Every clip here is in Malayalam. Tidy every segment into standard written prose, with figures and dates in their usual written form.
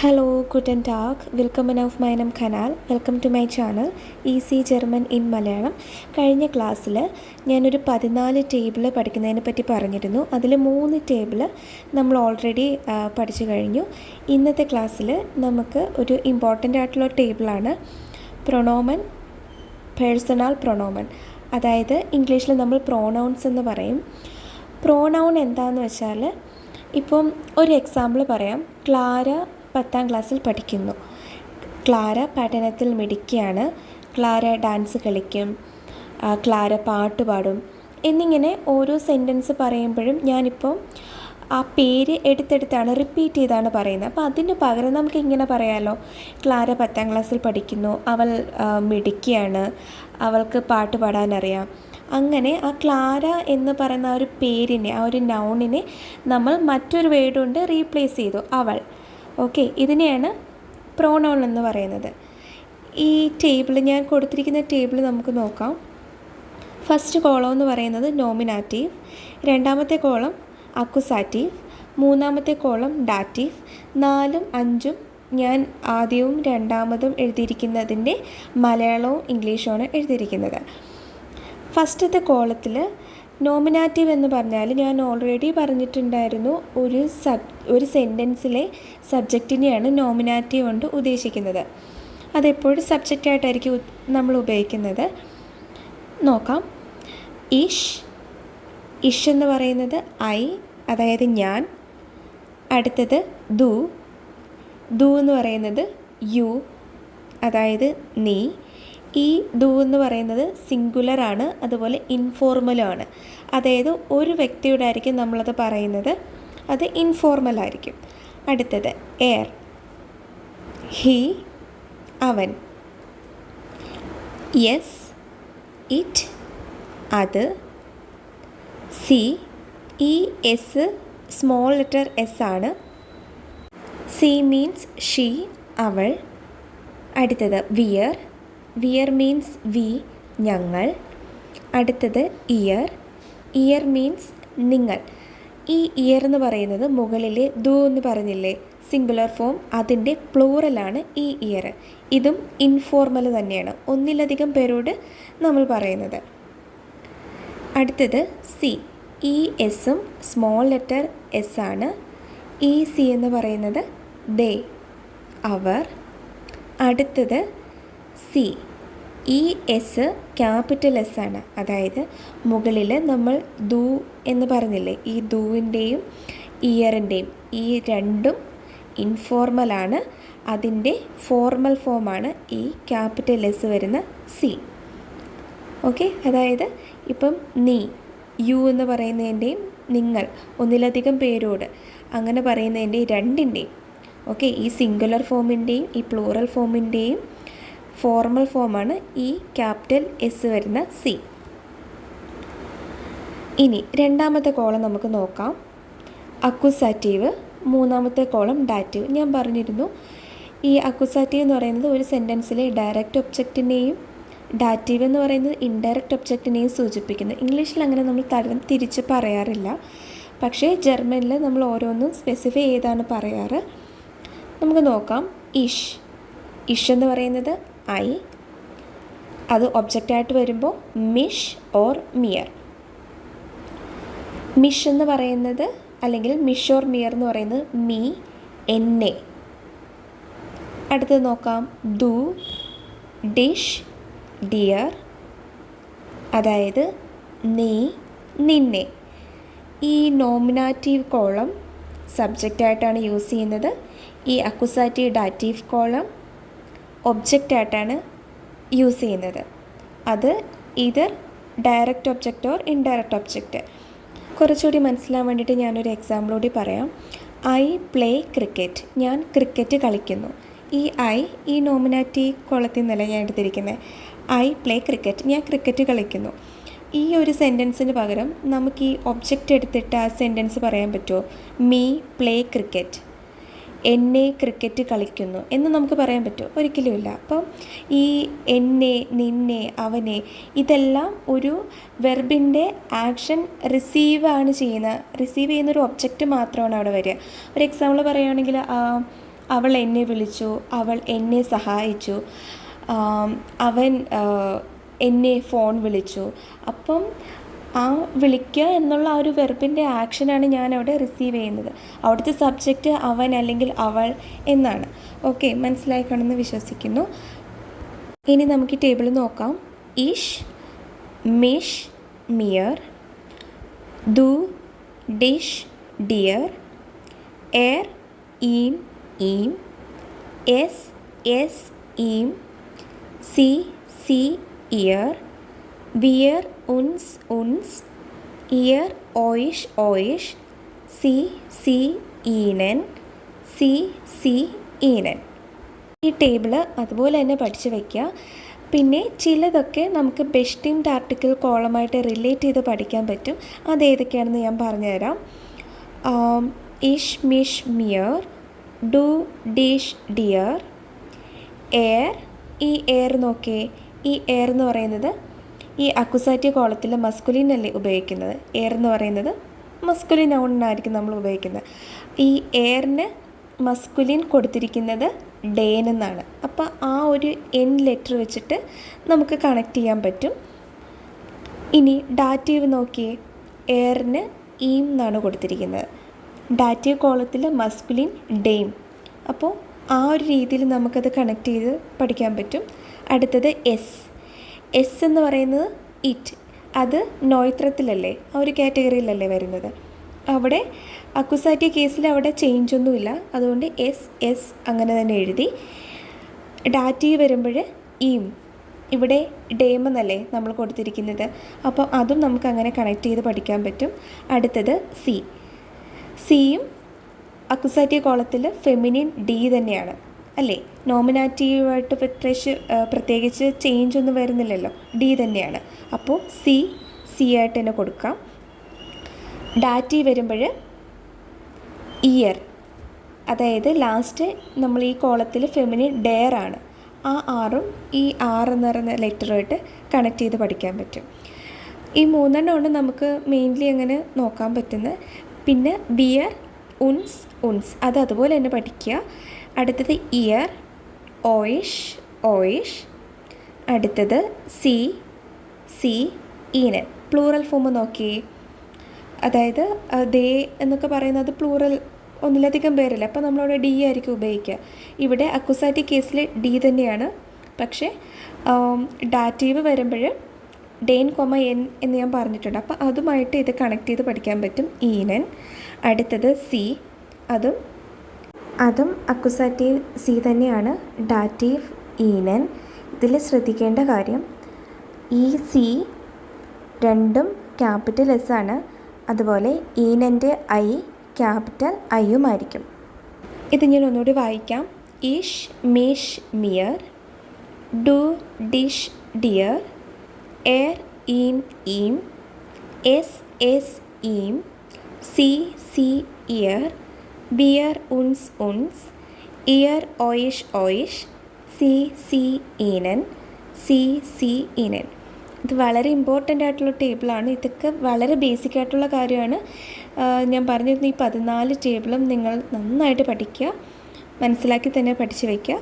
Hallo, guten Tag. Willkommen auf meinem Kanal. Welcome to my channel easy German in Malayalam. കഴിഞ്ഞ ക്ലാസ്സിൽ ഞാനൊരു 14 ടേബിൾ പഠിക്കുന്നതിനെ പറ്റി പറഞ്ഞിരുന്നു. അതിൽ 3 ടേബിൾ നമ്മൾ ഓൾറെഡി പഠിച്ചു കഴിഞ്ഞു. ഇന്നത്തെ ക്ലാസ്സിൽ നമുക്ക് ഒരു ഇമ്പോർട്ടൻ്റ് ആയിട്ടുള്ള ടേബിളാണ് പ്രൊണോമൻ, പേഴ്സണൽ പ്രൊണോമൻ. അതായത് ഇംഗ്ലീഷിൽ നമ്മൾ പ്രോനൗൺസ് എന്ന് പറയും. പ്രോനൗൺ എന്താണെന്ന് വെച്ചാൽ ഇപ്പം ഒരു എക്സാമ്പിൾ പറയാം. ക്ലാര 10ാം ക്ലാസ്സിൽ പഠിക്കുന്നു. ക്ലാര പഠനത്തിൽ മിടുക്കിയാണ്. ക്ലാര ഡാൻസ് കളിക്കും. ക്ലാര പാട്ട് പാടും എന്നിങ്ങനെ ഓരോ സെൻറ്റൻസ് പറയുമ്പോഴും ഞാനിപ്പോൾ ആ പേര് എടുത്തെടുത്താണ് റിപ്പീറ്റ് ചെയ്താണ് പറയുന്നത്. അപ്പോൾ അതിന് പകരം നമുക്ക് ഇങ്ങനെ പറയാമല്ലോ, ക്ലാര 10ാം ക്ലാസ്സിൽ പഠിക്കുന്നു, അവൾ മിടുക്കിയാണ്, അവൾക്ക് പാട്ട് പാടാനറിയാം. അങ്ങനെ ആ ക്ലാര എന്ന് പറയുന്ന ആ ഒരു പേരിനെ, ആ ഒരു നൗണിനെ നമ്മൾ മറ്റൊരു വേർഡ് കൊണ്ട് റീപ്ലേസ് ചെയ്തു, അവൾ. ഓക്കെ, ഇതിനെയാണ് പ്രോനൗൺ എന്ന് പറയുന്നത്. ഈ ടേബിൾ, ഞാൻ കൊടുത്തിരിക്കുന്ന ടേബിൾ നമുക്ക് നോക്കാം. ഫസ്റ്റ് കോളം എന്ന് പറയുന്നത് നോമിനാറ്റീവ്, രണ്ടാമത്തെ കോളം അക്യുസാറ്റീവ്, മൂന്നാമത്തെ കോളം ഡാറ്റീവ്, 4ഉം 5ഉം ഞാൻ ആദ്യവും രണ്ടാമതും എഴുതിയിരിക്കുന്നതിൻ്റെ മലയാളവും ഇംഗ്ലീഷുമാണ് എഴുതിയിരിക്കുന്നത്. ഫസ്റ്റത്തെ കോളത്തിൽ നോമിനാറ്റീവ് എന്ന് പറഞ്ഞാൽ ഞാൻ ഓൾറെഡി പറഞ്ഞിട്ടുണ്ടായിരുന്നു, ഒരു സെൻറ്റൻസിലെ സബ്ജക്റ്റിനെയാണ് നോമിനാറ്റീവ് കൊണ്ട് ഉദ്ദേശിക്കുന്നത്. അതെപ്പോഴും സബ്ജക്റ്റായിട്ടായിരിക്കും നമ്മൾ ഉപയോഗിക്കുന്നത്. നോക്കാം. ഇഷ് എന്ന് പറയുന്നത് ഐ, അതായത് ഞാൻ. അടുത്തത് ദു എന്ന് പറയുന്നത് യു, അതായത് നീ. ഈ ദു എന്ന് പറയുന്നത് സിംഗുലറാണ്, അതുപോലെ ഇൻഫോർമലുമാണ്. അതായത് ഒരു വ്യക്തിയോട് ആയിരിക്കും നമ്മളത് പറയുന്നത്, അത് ഇൻഫോർമലായിരിക്കും. അടുത്തത് എയർ, ഹി, അവൻ. യെസ്, ഇറ്റ്, അത്. സി, ഈ എസ് സ്മോൾ ലെറ്റർ എസ് ആണ്. സി മീൻസ് ഷീ, അവൾ. അടുത്തത് വിയർ മീൻസ് വി, ഞങ്ങൾ. അടുത്തത് ഇയർ മീൻസ് നിങ്ങൾ. ഈ ഇയർ എന്ന് പറയുന്നത് മുകളിലെ ദു എന്ന് പറഞ്ഞില്ലേ, സിംഗുലർ ഫോം, അതിൻ്റെ പ്ലൂറലാണ് ഈ ഇയർ. ഇതും ഇൻഫോർമൽ തന്നെയാണ്, ഒന്നിലധികം പേരോട് നമ്മൾ പറയുന്നത്. അടുത്തത് സി, ഈ എസ്സും സ്മോൾ ലെറ്റർ എസ് ആണ്. ഈ സി എന്ന് പറയുന്നത് ദേ, അവർ. അടുത്തത് സി, ഈ എസ് ക്യാപിറ്റൽ എസ് ആണ്. അതായത് മുകളിൽ നമ്മൾ ദു എന്ന് പറഞ്ഞില്ലേ, ഈ ദുവിൻ്റെയും ഇയറിൻ്റെയും ഈ രണ്ടും ഇൻഫോർമലാണ്, അതിൻ്റെ ഫോർമൽ ഫോമാണ് ഈ ക്യാപിറ്റൽ എസ് വരുന്ന സി. ഓക്കെ, അതായത് ഇപ്പം നീ, യു എന്ന് പറയുന്നതിൻ്റെയും നിങ്ങൾ, ഒന്നിലധികം പേരോട് അങ്ങനെ പറയുന്നതിൻ്റെയും രണ്ടിൻ്റെയും, ഓക്കെ, ഈ സിംഗുലർ ഫോമിൻ്റെയും ഈ പ്ലൂറൽ ഫോമിൻ്റെയും ഫോർമൽ ഫോമാണ് ഈ ക്യാപിറ്റൽ എസ് വരുന്ന സി. ഇനി രണ്ടാമത്തെ കോളം നമുക്ക് നോക്കാം. അക്യുസാറ്റീവ്, മൂന്നാമത്തെ കോളം ഡാറ്റീവ്. ഞാൻ പറഞ്ഞിരുന്നു, ഈ അക്യുസാറ്റീവ് എന്ന് പറയുന്നത് ഒരു സെൻറ്റൻസിലെ ഡയറക്റ്റ് ഒബ്ജക്റ്റിനെയും ഡാറ്റീവ് എന്ന് പറയുന്നത് ഇൻഡയറക്റ്റ് ഒബ്ജക്റ്റിനെയും സൂചിപ്പിക്കുന്നു. ഇംഗ്ലീഷിൽ അങ്ങനെ നമ്മൾ തരം തിരിച്ച് പറയാറില്ല, പക്ഷേ ജർമ്മനിൽ നമ്മൾ ഓരോന്നും സ്പെസിഫൈ ചെയ്താണ് പറയാറ്. നമുക്ക് നോക്കാം. ഇഷ് എന്ന് പറയുന്നത് ഐ, അത് ഒബ്ജക്റ്റായിട്ട് വരുമ്പോൾ മിഷ് ഓർ മിയർ. മിഷ് എന്ന് പറയുന്നത്, അല്ലെങ്കിൽ മിഷ് ഓർ മിയർ എന്ന് പറയുന്നത് മീ, എന്നെ. അടുത്തത് നോക്കാം. ദു, ഡിഷ്, ഡിയർ, അതായത് നീ, നിന്നെ. ഈ നോമിനാറ്റീവ് കോളം സബ്ജക്റ്റായിട്ടാണ് യൂസ് ചെയ്യുന്നത്. ഈ അക്യുസാറ്റീവ് ഡാറ്റീവ് കോളം ഒബ്ജക്റ്റായിട്ടാണ് യൂസ് ചെയ്യുന്നത്. അത് either direct object or indirect object. കുറച്ചുകൂടി മനസ്സിലാൻ വേണ്ടിയിട്ട് ഞാനൊരു എക്സാമ്പിൾ കൂടി പറയാം. ഐ പ്ലേ ക്രിക്കറ്റ്, ഞാൻ ക്രിക്കറ്റ് കളിക്കുന്നു. ഈ ഐ ഈ നോമിനാറ്റീവ് കോളത്തിൽ നിന്നല്ല ഞാൻ എടുത്തിരിക്കുന്നത്. ഐ പ്ലേ ക്രിക്കറ്റ്, ഞാൻ ക്രിക്കറ്റ് കളിക്കുന്നു. ഈ ഒരു സെൻറ്റൻസിന് പകരം നമുക്ക് ഈ ഒബ്ജക്റ്റ് എടുത്തിട്ട് ആ സെൻറ്റൻസ് പറയാൻ പറ്റുമോ? മീ പ്ലേ ക്രിക്കറ്റ്, എന്നെ ക്രിക്കറ്റ് കളിക്കുന്നു എന്ന് നമുക്ക് പറയാൻ പറ്റുമോ? ഒരിക്കലുമില്ല. അപ്പം ഈ എന്നെ, നിന്നെ, അവനെ, ഇതെല്ലാം ഒരു വെർബിൻ്റെ ആക്ഷൻ റിസീവ് ചെയ്യുന്നൊരു ഒബ്ജക്റ്റ് മാത്രമാണ് അവിടെ വരിക. ഒരു എക്സാമ്പിൾ പറയുകയാണെങ്കിൽ അവൾ എന്നെ വിളിച്ചു, അവൾ എന്നെ സഹായിച്ചു, അവൻ എന്നെ ഫോൺ വിളിച്ചു. അപ്പം ആ വിളിക്കുക എന്നുള്ള ആ ഒരു വെർബിൻ്റെ ആക്ഷനാണ് ഞാൻ അവിടെ റിസീവ് ചെയ്യുന്നത്. അവിടുത്തെ സബ്ജക്റ്റ് അവൻ അല്ലെങ്കിൽ അവൾ എന്നാണ്. ഓക്കെ, മനസ്സിലായി കാണുമെന്ന് വിശ്വസിക്കുന്നു. ഇനി നമുക്ക് ഈ ടേബിൾ നോക്കാം. ഇഷ്, മിഷ്, മിയർ, ദു, ഡിഷ്, ഡിയർ, എർ, ഈം, ഈം, എസ്, എസ്, ഈം, സി, സി, ഇയർ, വിയർ, ഉൻസ്, ഉൻസ്, ഇയർ, ഓയിഷ്, ഓയിഷ്, സി, സി, ഈനൻ, സി, സി, ഈനൻ. ഈ ടേബിൾ അതുപോലെ തന്നെ പഠിച്ചു വയ്ക്കുക. പിന്നെ ചിലതൊക്കെ നമുക്ക് ബെസ്റ്റിംഡ് ആർട്ടിക്കിൾ കോളമായിട്ട് റിലേറ്റ് ചെയ്ത് പഠിക്കാൻ പറ്റും. അതേതൊക്കെയാണെന്ന് ഞാൻ പറഞ്ഞുതരാം. ഇഷ്, മിഷ്, മിയർ, ഡു, ഡിഷ്, ഡിയർ, എയർ. ഈ എയർ നോക്കിയേ, ഈ എയർ എന്ന് പറയുന്നത് ഈ അക്യുസാറ്റീവ് കോളത്തിൽ മസ്കുലിൻ അല്ലേ ഉപയോഗിക്കുന്നത്. എയർ എന്ന് പറയുന്നത് മസ്കുലിൻ നൗണിനായിരിക്കും നമ്മൾ ഉപയോഗിക്കുന്നത്. ഈ എയറിന് മസ്കുലിൻ കൊടുത്തിരിക്കുന്നത് ഡേൻ എന്നാണ്. അപ്പോൾ ആ ഒരു എൻ ലെറ്റർ വെച്ചിട്ട് നമുക്ക് കണക്ട് ചെയ്യാൻ പറ്റും. ഇനി ഡാറ്റീവ് നോക്കിയേ, എയറിന് ഈം എന്നാണ് കൊടുത്തിരിക്കുന്നത്. ഡാറ്റീവ് കോളത്തിൽ മസ്കുലിൻ ഡെയിം. അപ്പോൾ ആ ഒരു രീതിയിൽ നമുക്കത് കണക്ട് ചെയ്ത് പഠിക്കാൻ പറ്റും. അടുത്തത് എസ്. എസ് എന്ന് പറയുന്നത് ഇറ്റ്. അത് നോയിത്രത്തിലല്ലേ, ആ ഒരു കാറ്റഗറിയിലല്ലേ വരുന്നത്. അവിടെ അക്യുസാറ്റീവ് കേസിൽ അവിടെ ചേഞ്ച് ഒന്നുമില്ല. അതുകൊണ്ട് എസ്, എസ് അങ്ങനെ തന്നെ എഴുതി. ഡാറ്റീവ് വരുമ്പോൾ ഈം. ഇവിടെ ഡേം എന്നല്ലേ നമ്മൾ കൊടുത്തിരിക്കുന്നത്. അപ്പോൾ അതും നമുക്ക് അങ്ങനെ കണക്ട് ചെയ്ത് പഠിക്കാൻ പറ്റും. അടുത്തത് സി. സിയും അക്യുസാറ്റീവ് കോളത്തിൽ ഫെമിനിൻ ഡി തന്നെയാണ് അല്ലേ. നോമിനാറ്റീവായിട്ട് പ്രത്യേകിച്ച് ചേഞ്ച് ഒന്നും വരുന്നില്ലല്ലോ, ഡി തന്നെയാണ്. അപ്പോൾ സി, സി ആയിട്ട് തന്നെ കൊടുക്കാം. ഡാറ്റീവ് വരുമ്പോൾ ഇയർ, അതായത് ലാസ്റ്റ് നമ്മൾ ഈ കോളത്തിൽ ഫെമിനിൻ ഡെയർ ആണ്. ആ ആറും ഈ ആറ് എന്ന് പറയുന്ന ലെറ്ററുമായിട്ട് കണക്ട് ചെയ്ത് പഠിക്കാൻ പറ്റും. ഈ മൂന്നെണ്ണമാണ് നമുക്ക് മെയിൻലി അങ്ങനെ നോക്കാൻ പറ്റുന്നത്. പിന്നെ ബിയർ, ഉൻസ്, ഉൻസ് അത് അതുപോലെ തന്നെ പഠിക്കുക. അടുത്തത് ഇയർ, ഓയിഷ്, ഓയിഷ്. അടുത്തത് സി, സി, ഈനൻ. പ്ലൂറൽ ഫോം നോക്കിയേ, അതായത് ദേ എന്നൊക്കെ പറയുന്നത് പ്ലൂറൽ ഒന്നിലധികം പേരല്ല. അപ്പോൾ നമ്മളവിടെ ഡി ആയിരിക്കും ഉപയോഗിക്കുക. ഇവിടെ അക്യുസാറ്റീവ് കേസിൽ ഡി തന്നെയാണ്. പക്ഷേ ഡാറ്റീവ് വരുമ്പോൾ ഡെയിൻ, എൻ എന്ന് ഞാൻ പറഞ്ഞിട്ടുണ്ട്. അപ്പോൾ അതുമായിട്ട് ഇത് കണക്ട് ചെയ്ത് പഠിക്കാൻ പറ്റും. ഈനൻ. അടുത്തത് സി, അതും അക്യുസാറ്റീവ് സി തന്നെയാണ്. ഡാറ്റീവ് ഈനൻ. ഇതിൽ ശ്രദ്ധിക്കേണ്ട കാര്യം ഈ സി രണ്ടും ക്യാപിറ്റൽ എസ് ആണ്. അതുപോലെ ഈനൻ്റെ ഐ ക്യാപിറ്റൽ ഐയുമായിരിക്കും. ഇത് ഞാൻ ഒന്നുകൂടി വായിക്കാം. ഇഷ്, മിഷ്, മിയർ, ഡു, ഡിഷ്, ഡിയർ, എർ, ഈം, ഈം, എസ്, എസ്, ഈം, സി, സി, ഇയർ, ബിയർ, ഉൻസ്, ഉൻസ്, ഇയർ, ഓയിഷ്, ഓയിഷ്, സി, സി, ഈനൻ, സി, സി, ഈനൻ. ഇത് വളരെ ഇമ്പോർട്ടൻ്റ് ആയിട്ടുള്ള ടേബിളാണ്. ഇതൊക്കെ വളരെ ബേസിക് ആയിട്ടുള്ള കാര്യമാണ്. ഞാൻ പറഞ്ഞിരുന്നു ഈ 14 ടേബിളും നിങ്ങൾ നന്നായിട്ട് പഠിക്കുക, മനസ്സിലാക്കി തന്നെ പഠിച്ചു വയ്ക്കുക.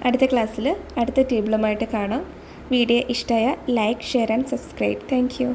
അടുത്ത ക്ലാസ്സിൽ അടുത്ത ടേബിളുമായിട്ട് കാണാം. വീഡിയോ ഇഷ്ടമായ like, share and subscribe. Thank you.